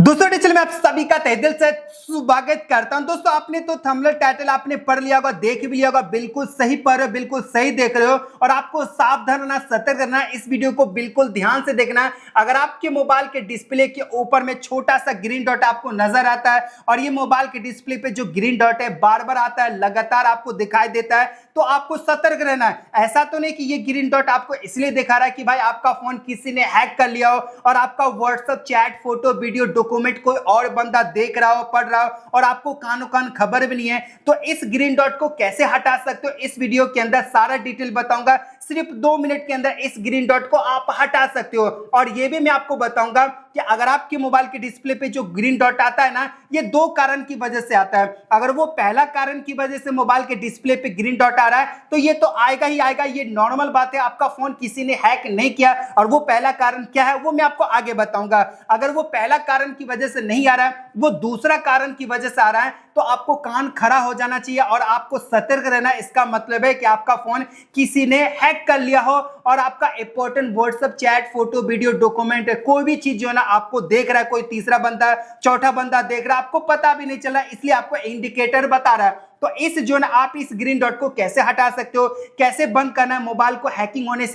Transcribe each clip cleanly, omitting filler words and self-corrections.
दोस्तों डिजिटल में आप सभी का तहे दिल से स्वागत करता हूं। दोस्तों आपने तो थंबनेल टाइटल आपने पढ़ लिया होगा, देख भी लिया होगा, बिल्कुल सही पढ़ रहे हो, बिल्कुल सही देख रहे हो और आपको सावधान रहना, सतर्क रहना। इस वीडियो को बिल्कुल ध्यान से देखना। अगर आपके मोबाइल के डिस्प्ले के ऊपर में छोटा सा ग्रीन डॉट आपको नजर आता है और ये मोबाइल के डिस्प्ले पे जो ग्रीन डॉट है बार बार आता है, लगातार आपको दिखाई देता है, तो आपको सतर्क रहना है। ऐसा तो नहीं कि ये ग्रीन डॉट आपको इसलिए दिखा रहा है कि भाई आपका फोन किसी ने हैक कर लिया हो और आपका WhatsApp chat, photo, video, document कोई और बंदा देख रहा हो, पढ़ रहा हो और आपको कानो कान खबर भी नहीं है। तो इस ग्रीन डॉट को कैसे हटा सकते हो, इस वीडियो के अंदर सारा डिटेल बताऊंगा। सिर्फ 2 मिनट के अंदर इस ग्रीन डॉट को आप हटा सकते हो। और यह भी मैं आपको बताऊंगा कि अगर आपके मोबाइल के डिस्प्ले पे जो ग्रीन डॉट आता है ना, ये 2 कारण की वजह से आता है। अगर वो पहला कारण की वजह से मोबाइल के डिस्प्ले पे ग्रीन डॉट आ रहा है तो ये तो आएगा ही आएगा, ये नॉर्मल बात है। आपका फोन किसी ने हैक नहीं किया। और वो पहला कारण क्या है वो मैं आपको आगे बताऊंगा। अगर वो पहला कारण की वजह से नहीं आ रहा है, वो दूसरा कारण की वजह से आ रहा है, तो आपको कान खड़ा हो जाना चाहिए और आपको सतर्क रहना। इसका मतलब है कि आपका फोन किसी ने हैक कर लिया हो और आपका important WhatsApp chat, photo, video, document, कोई भी चीज जो है ना आपको देख रहा है, कोई तीसरा बंदा, चौथा बंदा देख रहा है, आपको पता भी नहीं चला, इसलिए आपको इंडिकेटर बता रहा है। तो इस जो ना आप इस ग्रीन डॉट को कैसे हटा सकते हो, कैसे बंद करना है, मोबाइल को हैकिंग होने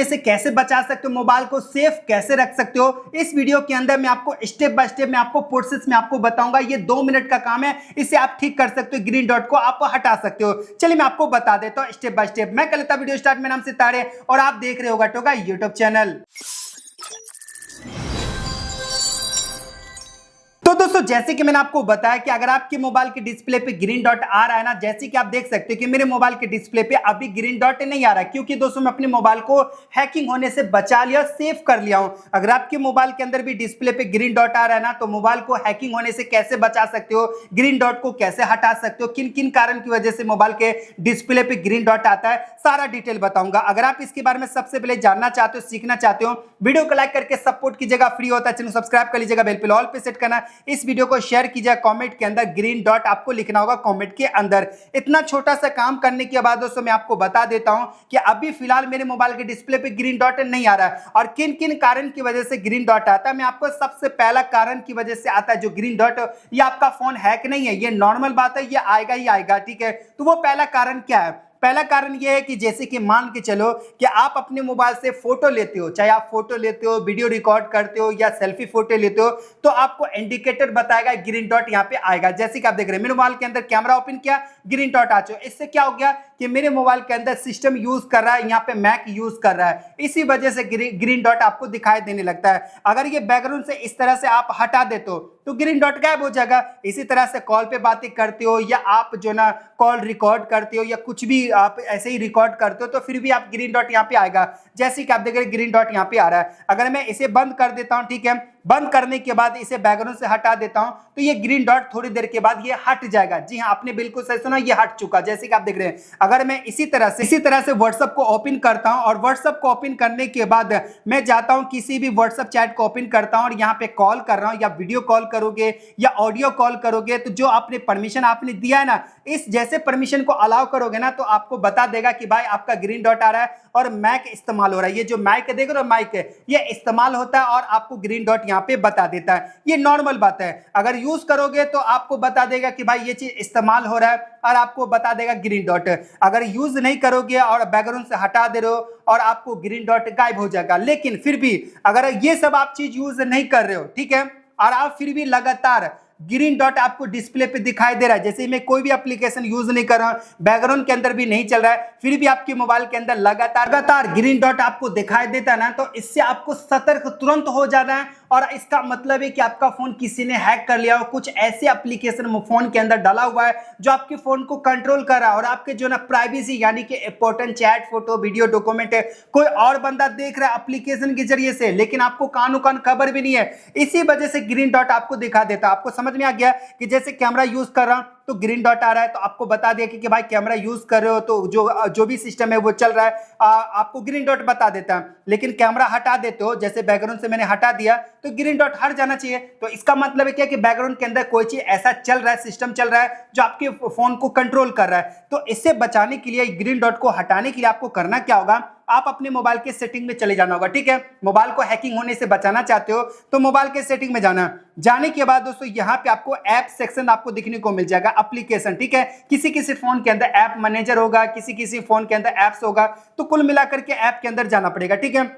से कैसे बचा सकते हो, मोबाइल को सेफ कैसे रख सकते हो, इस वीडियो के अंदर मैं आपको स्टेप बाय स्टेप में आपको प्रोसेस में आपको बताऊंगा। ये 2 मिनट का काम है, इसे आप ठीक कर सकते हो, ग्रीन डॉट को आप हटा सकते हो। चलिए मैं आपको बता देता हूं स्टेप बाय स्टेप। मैं कर लेता वीडियो स्टार्ट। मेरा नाम सितारे और आप देख रहे होगा टोका यूट्यूब चैनल। तो दोस्तों जैसे कि मैंने आपको बताया कि अगर आपके मोबाइल के डिस्प्ले पे ग्रीन डॉट आ रहा है ना, जैसे कि आप देख सकते हो कि मेरे मोबाइल के डिस्प्ले पे अभी ग्रीन डॉट नहीं आ रहा है, क्योंकि दोस्तों मैं अपने मोबाइल को हैकिंग होने से बचा लिया, सेव कर लिया हूं। अगर आपके मोबाइल के अंदर भी डिस्प्ले पे ग्रीन डॉट आ रहा है ना, तो मोबाइल को हैकिंग होने से कैसे बचा सकते हो, ग्रीन डॉट को कैसे हटा सकते हो, किन किन कारण की वजह से मोबाइल के डिस्प्ले पे ग्रीन डॉट आता है, सारा डिटेल बताऊंगा। अगर आप इसके बारे में सबसे पहले जानना चाहते हो, सीखना चाहते हो, वीडियो को लाइक करके सपोर्ट कीजिएगा। फ्री होता है चैनल सब्सक्राइब कर लीजिएगा, बेल पे ऑल पे सेट करना। इस वीडियो को शेयर कीजिए, कमेंट के अंदर ग्रीन डॉट आपको लिखना होगा कमेंट के अंदर। इतना छोटा सा काम करने के बाद दोस्तों मैं आपको बता देता हूं कि अभी फिलहाल मेरे मोबाइल के डिस्प्ले पे ग्रीन डॉट नहीं आ रहा है और किन किन कारण की वजह से ग्रीन डॉट आता है। मैं आपको सबसे पहला कारण की वजह से आता है जो ग्रीन डॉट, ये आपका फोन हैक नहीं है, ये नॉर्मल बात है, ये आएगा ही आएगा, ठीक है। तो वो पहला कारण क्या है? पहला कारण यह है कि जैसे कि मान के चलो कि आप अपने मोबाइल से फोटो लेते हो, चाहे आप फोटो लेते हो, वीडियो रिकॉर्ड करते हो या सेल्फी फोटो लेते हो, तो आपको इंडिकेटर बताएगा, ग्रीन डॉट यहां पे आएगा। जैसे कि आप देख रहे हैं मेरे मोबाइल के अंदर कैमरा ओपन किया, ग्रीन डॉट आ चुका। इससे क्या हो गया कि मेरे मोबाइल के अंदर सिस्टम यूज कर रहा है, यहाँ पे मैक यूज कर रहा है, इसी वजह से ग्रीन डॉट आपको दिखाई देने लगता है। अगर ये बैकग्राउंड से इस तरह से आप हटा देते हो तो ग्रीन डॉट गायब हो जाएगा। इसी तरह से कॉल पे बातें करते हो या आप जो ना कॉल रिकॉर्ड करते हो या कुछ भी आप ऐसे ही रिकॉर्ड करते हो तो फिर भी आप ग्रीन डॉट यहाँ पे आएगा। जैसे कि आप देख रहे हैं ग्रीन डॉट यहाँ पे आ रहा है। अगर मैं इसे बंद कर देता हूं, ठीक है, बंद करने के बाद इसे बैकग्राउंड से हटा देता हूं तो ये ग्रीन डॉट थोड़ी देर के बाद ये हट जाएगा। जी हां, आपने बिल्कुल सही सुना, ये हट चुका। जैसे कि आप देख रहे हैं अगर मैं इसी तरह से व्हाट्सएप को ओपन करता हूं और व्हाट्सएप को ओपन करने के बाद मैं जाता हूं किसी भी व्हाट्सएप चैट को ओपन करता हूं और यहां पे कॉल कर रहा हूं या वीडियो कॉल करोगे या ऑडियो कॉल करोगे, तो जो आपने परमिशन आपने दिया है ना, इस जैसे परमिशन को अलाउ करोगे ना तो आपको बता देगा कि भाई आपका ग्रीन डॉट आ रहा है और मैक इस्तेमाल हो रहा है। ये जो माइक देख रहे हो, माइक है, ये इस्तेमाल होता है और आपको ग्रीन डॉट यहाँ पे बता देता है। ये नॉर्मल बात है। अगर यूज करोगे तो आपको बता देगा कि भाई ये चीज इस्तेमाल हो रहा है और आपको बता देगा ग्रीन डॉट। अगर यूज नहीं करोगे और बैकग्राउंड से हटा दे रहे हो और आपको ग्रीन डॉट गायब हो जाएगा। लेकिन फिर भी अगर ये सब आप चीज यूज नहीं कर रहे हो, ठीक है, और आप फिर भी लगातार ग्रीन डॉट आपको डिस्प्ले पे दिखाई दे रहा है, जैसे मैं कोई भी एप्लीकेशन यूज नहीं कर रहा हूं, बैकग्राउंड के अंदर भी नहीं चल रहा है, फिर भी आपके मोबाइल के अंदर लगातार ग्रीन डॉट आपको दिखाई देता है ना, तो इससे आपको सतर्क तुरंत हो जाना है। और इसका मतलब है कि आपका फोन किसी ने हैक कर लिया हो, कुछ ऐसे एप्लीकेशन फोन के अंदर डाला हुआ है जो आपके फोन को कंट्रोल कर रहा है और आपके जो ना प्राइवेसी यानी कि important chat, photo, video, document है कोई और बंदा देख रहा है एप्लीकेशन के जरिए से, लेकिन आपको कानो कान खबर भी नहीं है। इसी वजह से ग्रीन डॉट आपको दिखा देता है। आपको समझ में आ गया कि जैसे कैमरा यूज कर रहा हूं तो ग्रीन डॉट आ रहा है, तो आपको बता दिया कि भाई कैमरा यूज कर रहे हो तो जो भी सिस्टम है वो चल रहा है, आपको ग्रीन डॉट बता देता है। लेकिन कैमरा हटा देते हो, जैसे बैकग्राउंड से मैंने हटा दिया तो ग्रीन डॉट हट जाना चाहिए। तो इसका मतलब है क्या कि बैकग्राउंड के अंदर कोई चीज ऐसा चल रहा है, सिस्टम चल रहा है जो आपके फोन को कंट्रोल कर रहा है। तो इससे बचाने के लिए, ग्रीन डॉट को हटाने के लिए आपको करना क्या होगा, आप अपने मोबाइल के सेटिंग में चले जाना होगा। ठीक है, मोबाइल को हैकिंग होने से बचाना चाहते हो तो मोबाइल के सेटिंग में जाना। जाने के बाद दोस्तों यहाँ पे आपको ऐप सेक्शन आपको दिखने को मिल जाएगा, एप्लीकेशन। ठीक है, किसी किसी फोन के अंदर ऐप मैनेजर होगा, किसी किसी फोन के अंदर ऐप्स होगा, तो कुल मिलाकर के ऐप के अंदर जाना पड़ेगा। ठीक है,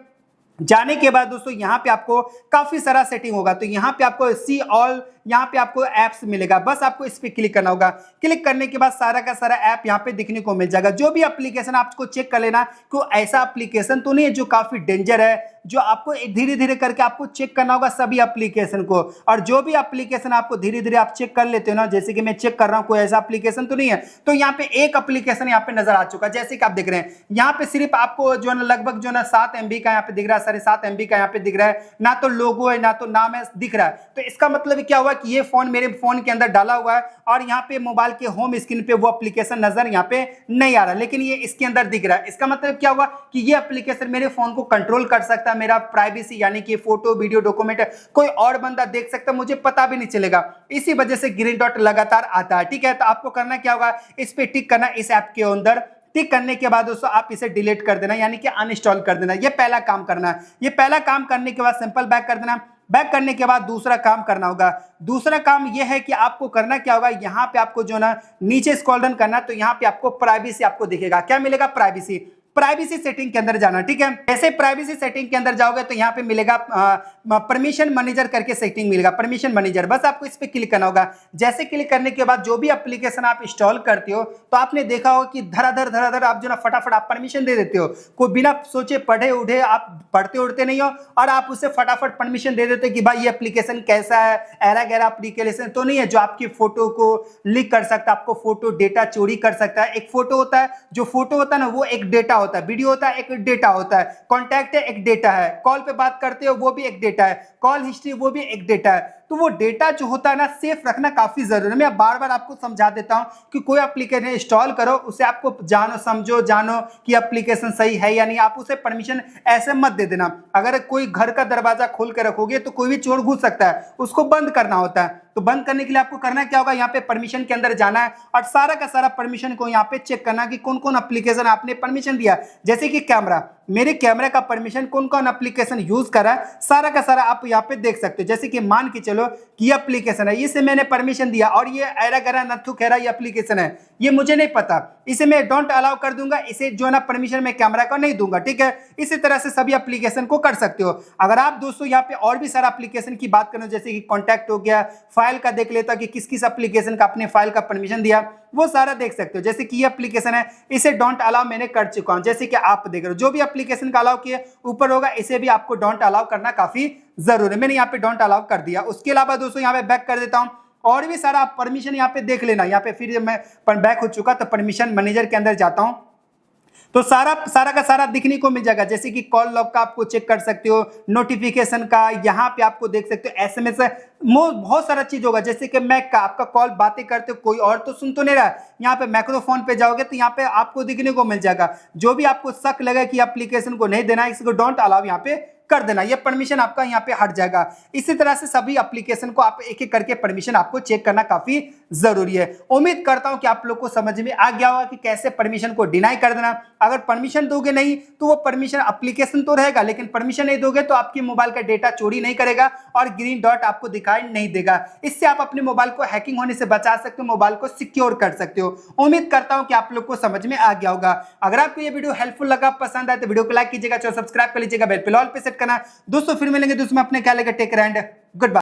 जाने के बाद दोस्तों यहाँ पे आपको काफी सारा सेटिंग होगा, तो यहाँ पे आपको सी ऑल, यहाँ पे आपको ऐप्स मिलेगा, बस आपको इस पे क्लिक करना होगा। क्लिक करने के बाद सारा का सारा ऐप यहाँ पे दिखने को मिल जाएगा। जो भी एप्लीकेशन आपको चेक कर लेना कोई ऐसा एप्लीकेशन तो नहीं है जो काफी डेंजर है, जो आपको धीरे धीरे करके आपको चेक करना होगा सभी एप्लीकेशन को। और जो भी एप्लीकेशन आपको धीरे धीरे आप चेक कर लेते हो ना, जैसे कि मैं चेक कर रहा हूँ कोई ऐसा एप्लीकेशन तो नहीं है, तो यहाँ पे एक एप्लीकेशन यहाँ पे नजर आ चुका है, जैसे कि आप देख रहे हैं यहाँ पे सिर्फ आपको जो है लगभग जो है 7 MB का यहाँ पे दिख रहा है, 7.5 MB का यहाँ पे दिख रहा है, ना तो लोगो है ना तो नाम है दिख रहा है। तो इसका मतलब क्या हुआ कि ये फोन मेरे फोन के अंदर डाला हुआ है और यहाँ पे मोबाइल के होम स्क्रीन पे वो एप्लीकेशन नजर यहाँ पे नहीं आ रहा, लेकिन ये इसके अंदर दिख रहा है। इसका मतलब क्या हुआ कि ये एप्लीकेशन मेरे फोन को कंट्रोल कर सकता है, मेरा प्राइवेसी यानी कि फोटो वीडियो डॉक्यूमेंट कोई और बंदा देख सकता है, मुझे पता भी नहीं चलेगा। इसी वजह से ग्रीन डॉट लगातार आता है। ठीक है, तो आपको करना क्या होगा, इस पे टिक करना, इस ऐप के अंदर टिक करने के बाद दोस्तों आप इसे डिलीट कर देना, यानी कि अनइंस्टॉल कर देना। ये पहला काम करना है। ये पहला काम करने के बाद सिंपल बैक कर देना। बैक करने के बाद दूसरा काम करना होगा। दूसरा काम यह है कि आपको करना क्या होगा, यहाँ पे आपको जो ना नीचे स्क्रॉल डाउन करना, तो यहाँ पे आपको प्राइवेसी आपको दिखेगा। क्या मिलेगा, प्राइवेसी। प्राइवेसी सेटिंग के अंदर जाना। ठीक है, ऐसे प्राइवेसी सेटिंग के अंदर जाओगे तो यहाँ पे मिलेगा परमिशन मैनेजर करके सेटिंग मिलेगा, परमिशन मैनेजर। बस आपको इस पे क्लिक करना होगा। जैसे क्लिक करने के बाद जो भी एप्लीकेशन आप इंस्टॉल करते हो तो आपने देखा होगा कि धड़ाधड़ आप जो ना फटाफट आप परमिशन दे देते हो, कोई बिना सोचे पढ़े उठे आप पढ़ते उड़ते नहीं हो और आप उसे फटाफट परमिशन दे देते हो कि भाई ये एप्लीकेशन कैसा है, एरा गैरा एप्लीकेशन तो नहीं है जो आपकी फोटो को लीक कर सकता है, आपको फोटो डेटा चोरी कर सकता है। एक फोटो होता है, जो फोटो होता है ना वो एक डेटा होता है, वीडियो होता है एक डेटा होता है, कॉन्टैक्ट है एक डेटा है, कॉल पे बात करते हो वो भी एक डेटा है, कॉल हिस्ट्री वो भी एक डेटा है। तो वो डेटा जो होता है ना सेफ रखना काफी जरूरी है। मैं बार बार आपको समझा देता हूं कि कोई एप्लीकेशन इंस्टॉल करो उसे आपको जानो समझो जानो कि एप्लीकेशन सही है या नहीं, आप उसे परमिशन ऐसे मत दे देना। अगर कोई घर का दरवाजा खोल के रखोगे तो कोई भी चोर घुस सकता है, उसको बंद करना होता है। तो बंद करने के लिए आपको करना क्या होगा, यहाँ पे परमिशन के अंदर जाना है और सारा का सारा परमिशन को यहाँ पे चेक करना कि कौन कौन एप्लीकेशन आपने परमिशन दिया। जैसे कि कैमरा, मेरे कैमरा का परमिशन कौन कौन एप्लीकेशन यूज करा है सारा का सारा आप यहाँ पे देख सकते हो। जैसे कि मान के चलो कि ये एप्लीकेशन है, इसे मैंने परमिशन दिया और ये एरा गरा नथु खेरा ये एप्लीकेशन है, ये मुझे नहीं पता, इसे मैं डोंट अलाउ कर दूंगा, इसे जो है ना परमिशन मैं कैमरा का नहीं दूंगा। ठीक है, इसी तरह से सभी एप्लीकेशन को कर सकते हो। अगर आप दोस्तों यहाँ पे और भी सारा एप्लीकेशन की बात करो, जैसे कि कॉन्टैक्ट हो गया, फाइल का देख लेता कि किस किस एप्लीकेशन का अपने फाइल का परमिशन दिया, वो सारा देख सकते हो। जैसे कि ये एप्लीकेशन है, इसे डोंट अलाउ मैंने कर चुका हूं। जैसे कि आप देख रहे हो जो भी एप्लीकेशन का अलाउ किए ऊपर होगा, इसे भी आपको डोंट अलाउ करना काफी जरूरी है। मैंने यहाँ पे डोंट अलाउ कर दिया। उसके अलावा दोस्तों यहाँ पे बैक कर देता हूं और भी सारा परमिशन यहाँ पे देख लेना। यहाँ पे फिर मैं बैक हो चुका तो परमिशन मैनेजर के अंदर जाता हूं तो सारा का सारा दिखने को मिल जाएगा। जैसे कि कॉल लॉग का आपको चेक कर सकते हो, नोटिफिकेशन का यहाँ पे आपको देख सकते हो, एसएमएस बहुत सारा चीज होगा। जैसे कि मैक का आपका कॉल बातें करते हो कोई और तो सुन तो नहीं रहा, यहाँ पे माइक्रोफोन पे जाओगे तो यहाँ पे आपको दिखने को मिल जाएगा। जो भी आपको शक लगे कि एप्लीकेशन को नहीं देना है, इसको डोंट अलाउ यहाँ पे कर देना, ये परमिशन आपका यहाँ पे हट जाएगा। इसी तरह से सभी एप्लीकेशन को आप एक एक करके परमिशन आपको चेक करना काफी जरूरी है। उम्मीद करता हूं कि आप लोग को समझ में आ गया होगा कि कैसे परमिशन को डिनाई कर देना। अगर परमिशन दोगे नहीं तो वो परमिशन एप्लीकेशन तो रहेगा, लेकिन परमिशन नहीं दोगे तो आपके मोबाइल का डेटा चोरी नहीं करेगा और ग्रीन डॉट आपको दिखाई नहीं देगा। इससे आप अपने मोबाइल को हैकिंग होने से बचा सकते हो, मोबाइल को सिक्योर कर सकते हो। उम्मीद करता हूं कि आप लोग को समझ में आ गया होगा। अगर आपको ये वीडियो हेल्पफुल लगा, पसंद आए तो वीडियो को लाइक कीजिएगा, चैनल सब्सक्राइब कर लीजिएगा, बेल पे ऑल पे सेट करना। दोस्तों फिर मिलेंगे दोस्तों अपने क्या लेकर, take care and good bye.